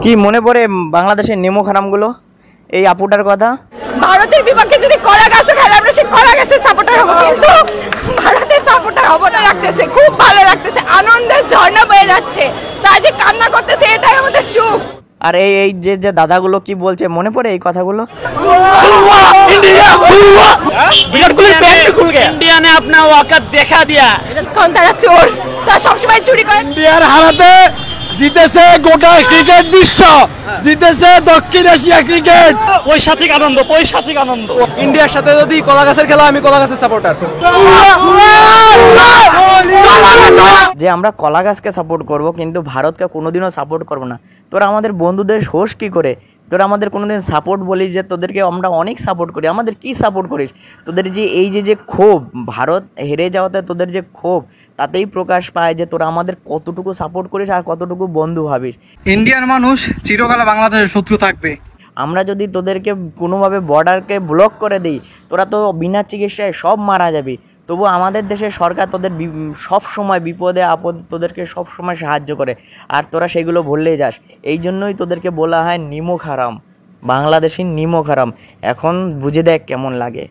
কি মনে পড়ে বাংলাদেশের নেমো খারামগুলো এই আপুটার কথা? ভারতের বিপক্ষে যদি কলা গাছও খেলে আমরা সেই কলা গাছের সাপোর্টার হবো, কিন্তু ভারতের সাপোর্টার হবো না। লাগতেছে, খুব ভালো লাগতেছে, আনন্দের ঝর্ণা বয়ে যাচ্ছে, তাই যে কান্না করতেছে এটাই আমাদের সুখ। আর এই এই যে যে দাদাগুলো কি বলছে মনে পড়ে এই কথাগুলো? इंडिया ने अपना औकात देखा दिया। কারণ তারা চোর, তারা সবসময় চুরি করে। ইন্ডিয়ার হারাতে জিতেছে গোটা ক্রিকেট বিশ্ব, জিতেছে দক্ষিণ এশিয়া ক্রিকেট। পৈশাচিক আনন্দ, পৈশাচিক আনন্দ। ইন্ডিয়ার সাথে যদি কলা গাছের খেলা, আমি কলা গাছের সাপোর্টার। যে আমরা কলা গাছকে সাপোর্ট করব কিন্তু ভারতকে কোনোদিনও সাপোর্ট করব না। তোরা আমাদের বন্ধুদের হোস কি করে? তোরা আমাদের কোনোদিন সাপোর্ট বলিস যে তোদেরকে আমরা অনেক সাপোর্ট করি, আমাদের কি সাপোর্ট করিস? তোদের যে এই যে যে ক্ষোভ, ভারত হেরে যাওয়াতে তোদের যে ক্ষোভ, তাতেই প্রকাশ পায় যে তোরা আমাদের কতটুকু সাপোর্ট করিস আর কতটুকু বন্ধু ভাবিস। ইন্ডিয়ান মানুষ চিরকাল বাংলাদেশের শত্রু থাকবে। আমরা যদি তোদেরকে কোনোভাবে বর্ডারকে ব্লক করে দিই, তোরা তো বিনা চিকিৎসায় সব মারা যাবি। তবু আমাদের দেশের সরকার তোদের সব সময় বিপদে আপদে তোদেরকে সব সময় সাহায্য করে, আর তোরা সেগুলো ভুললেই যাস। এই জন্যই তোদেরকে বলা হয় নিমক হারাম, বাংলাদেশি নিমক হারাম। এখন বুঝে দেখ কেমন লাগে।